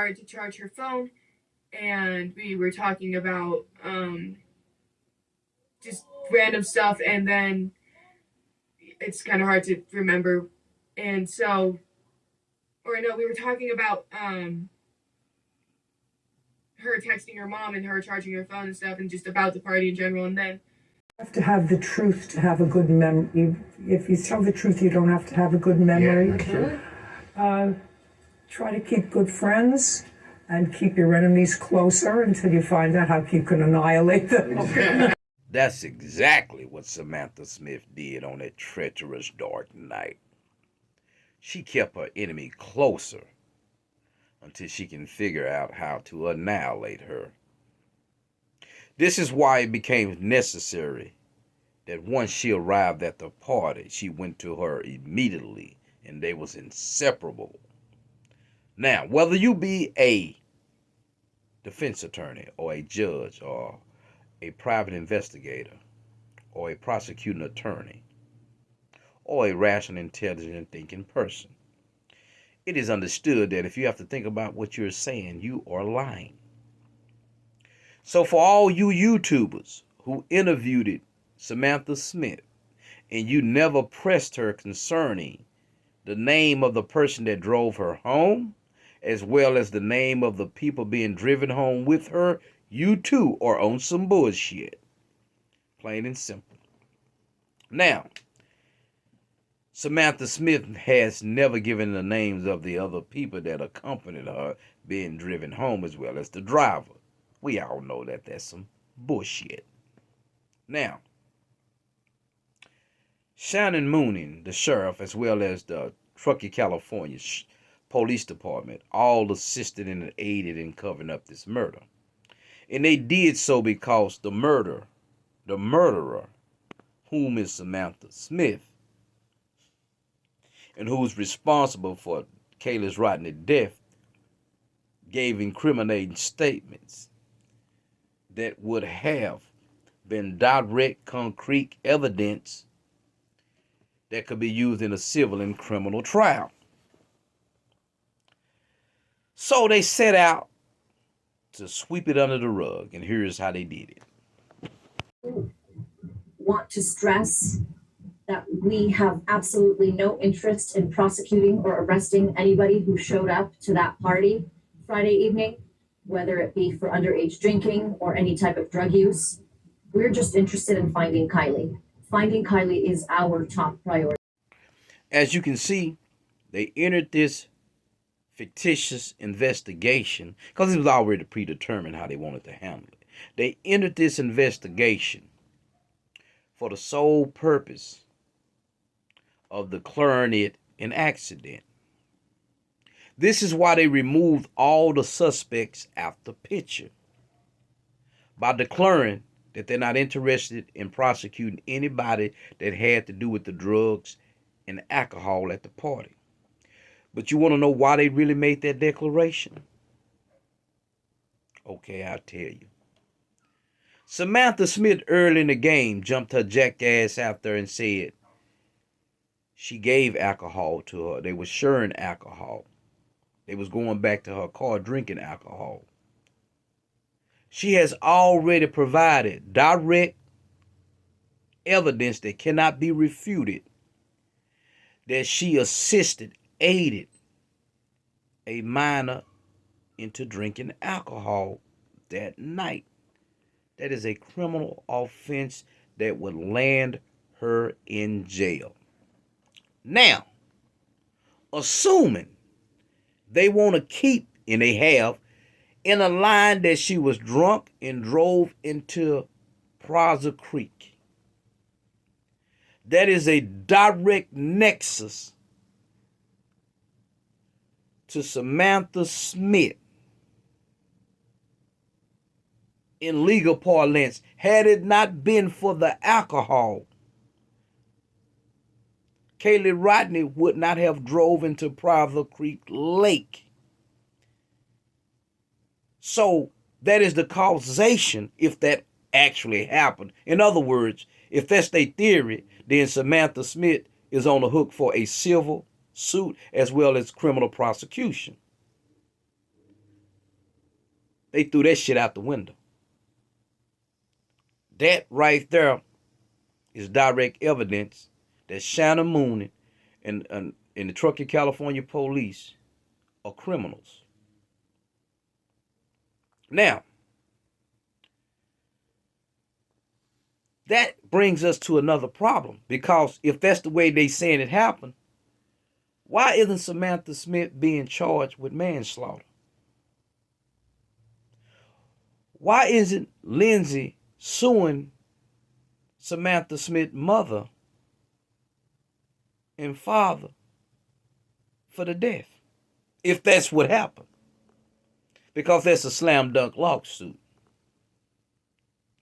car to charge her phone, and we were talking about just random stuff, and then it's kind of hard to remember. And so, or no, we were talking about her texting her mom and her charging her phone and stuff, and just about the party in general. And then have to have the truth to have a good memory. If you tell the truth, you don't have to have a good memory. Try to keep good friends and keep your enemies closer until you find out how you can annihilate them. That's exactly what Samantha Smith did on that treacherous dark night. She kept her enemy closer until she can figure out how to annihilate her. This is why it became necessary that once she arrived at the party, she went to her immediately, and they was inseparable. Now, whether you be a defense attorney or a judge or a private investigator or a prosecuting attorney or a rational, intelligent, thinking person, it is understood that if you have to think about what you're saying, you are lying. So for all you YouTubers who interviewed Samantha Smith and you never pressed her concerning the name of the person that drove her home, as well as the name of the people being driven home with her, you too are on some bullshit. Plain and simple. Now, Samantha Smith has never given the names of the other people that accompanied her being driven home, as well as the driver. We all know that that's some bullshit. Now, Shannon Mooney, the sheriff, as well as the Truckee, California Police Department, all assisted and aided in covering up this murder. And they did so because the murderer, whom is Samantha Smith, and who's responsible for Kiely's Rodni death, gave incriminating statements that would have been direct, concrete evidence that could be used in a civil and criminal trial. So they set out to sweep it under the rug, and here's how they did it. Want to stress that we have absolutely no interest in prosecuting or arresting anybody who showed up to that party Friday evening, whether it be for underage drinking or any type of drug use. We're just interested in finding Kiely. Finding Kiely is our top priority. As you can see, they entered this fictitious investigation because it was already predetermined how they wanted to handle it. They entered this investigation for the sole purpose of declaring it an accident. This is why they removed all the suspects out the picture, by declaring that they're not interested in prosecuting anybody that had to do with the drugs and alcohol at the party. But you want to know why they really made that declaration? Okay, I'll tell you. Samantha Smith early in the game jumped her jackass out there and said she gave alcohol to her. They were sharing alcohol. They was going back to her car drinking alcohol. She has already provided direct evidence that cannot be refuted that she assisted, aided a minor into drinking alcohol that night. That is a criminal offense that would land her in jail. Now, assuming they want to keep, and they have, in a line that she was drunk and drove into Plaza Creek. That is a direct nexus to Samantha Smith. In legal parlance, had it not been for the alcohol, Kiely Rodni would not have drove into Plaza Creek Lake. So that is the causation if that actually happened. In other words, if that's their theory, then Samantha Smith is on the hook for a civil suit as well as criminal prosecution. They threw that shit out the window. That right there is direct evidence that Shannon Moon and the Truckee, California police are criminals. Now, that brings us to another problem, because if that's the way they saying it happened, why isn't Samantha Smith being charged with manslaughter? Why isn't Lindsay suing Samantha Smith's mother and father for the death, if that's what happened? Because that's a slam dunk lawsuit.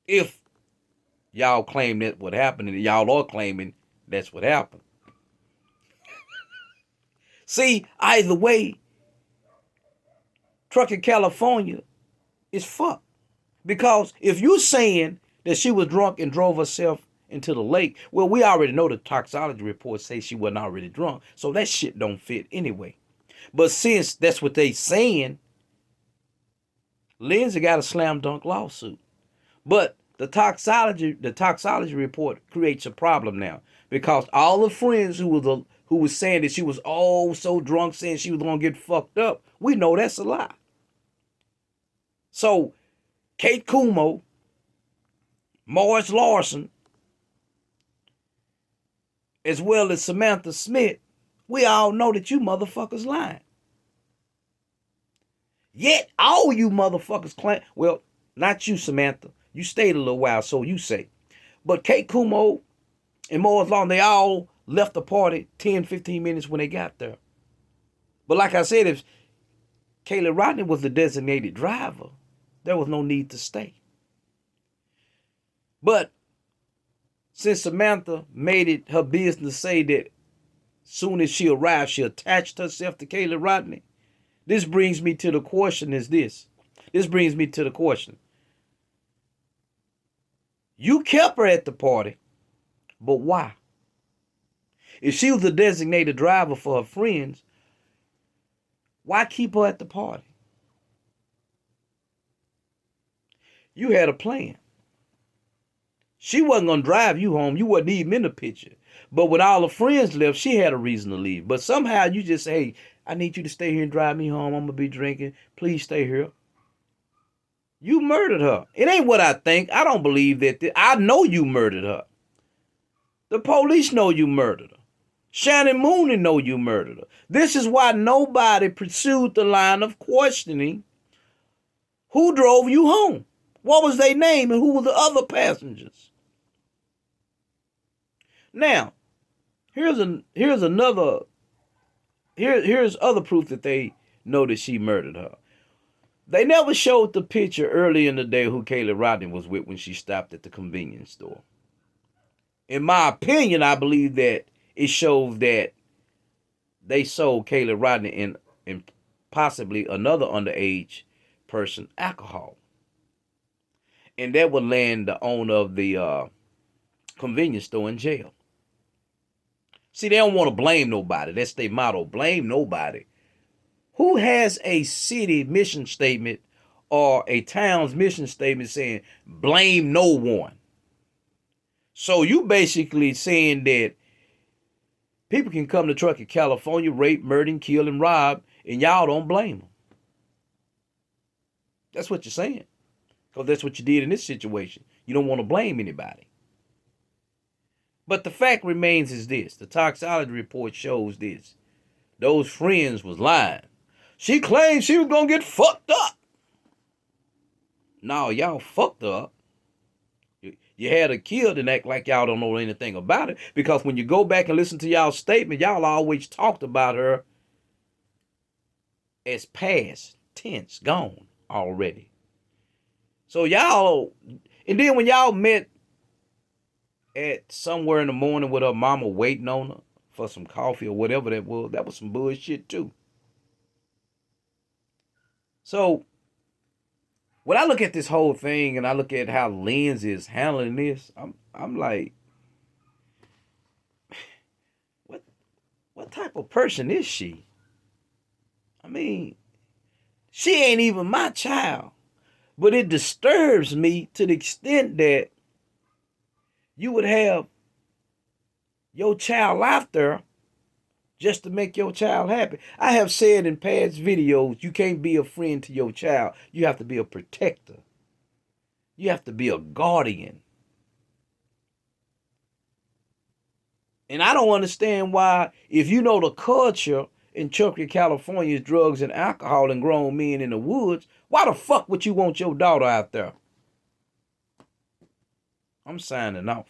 If y'all claim that what happened, and y'all are claiming that's what happened. See, either way, Truckee, California is fucked. Because if you're saying that she was drunk and drove herself into the lake, well, we already know the toxicology report says she wasn't already drunk, so that shit don't fit anyway. But since that's what they saying, Lindsay got a slam dunk lawsuit. But the toxicology report creates a problem now, because all the friends who was saying that she was so drunk, saying she was gonna get fucked up, we know that's a lie. So Kate Kumo, Morris Larson, as well as Samantha Smith, we all know that you motherfuckers lying. Yet all you motherfuckers claim, well, not you, Samantha. You stayed a little while, so you say. But Kate Kumo and Morris Larson, they all left the party 10, 15 minutes when they got there. But like I said, if Kiely Rodni was the designated driver, there was no need to stay. But since Samantha made it her business to say that soon as she arrived, she attached herself to Kiely Rodni, this brings me to the question is this. This brings me to the question. You kept her at the party, but why? If she was the designated driver for her friends, why keep her at the party? You had a plan. She wasn't going to drive you home. You wasn't even in the picture. But when all her friends left, she had a reason to leave. But somehow you just say, hey, I need you to stay here and drive me home. I'm going to be drinking. Please stay here. You murdered her. It ain't what I think. I don't believe that. I know you murdered her. The police know you murdered her. Shannon Mooney know you murdered her. This is why nobody pursued the line of questioning who drove you home. What was their name and who were the other passengers? Now, here's other proof that they know that she murdered her. They never showed the picture early in the day who Kiely Rodni was with when she stopped at the convenience store. In my opinion, I believe that it shows that they sold Kiely Rodni and possibly another underage person alcohol. And that would land the owner of the convenience store in jail. See, they don't want to blame nobody. That's their motto, blame nobody. Who has a city mission statement or a town's mission statement saying blame no one? So you basically saying that people can come to Truckee, California, rape, murder, kill, and rob, and y'all don't blame them. That's what you're saying. Because that's what you did in this situation. You don't want to blame anybody. But the fact remains is this. The toxicology report shows this. Those friends was lying. She claimed she was going to get fucked up. No, y'all fucked her up. You had her killed and act like y'all don't know anything about it. Because when you go back and listen to y'all's statement, y'all always talked about her as past tense, gone already. So y'all, and then when y'all met at somewhere in the morning with her mama waiting on her for some coffee or whatever that was some bullshit too. So when I look at this whole thing and I look at how Lindsay is handling this, I'm like, what type of person is she? I mean, she ain't even my child. But it disturbs me to the extent that you would have your child out there just to make your child happy. I have said in past videos, you can't be a friend to your child. You have to be a protector. You have to be a guardian. And I don't understand why, if you know the culture in Chocolate, California is drugs and alcohol and grown men in the woods, why the fuck would you want your daughter out there? I'm signing off.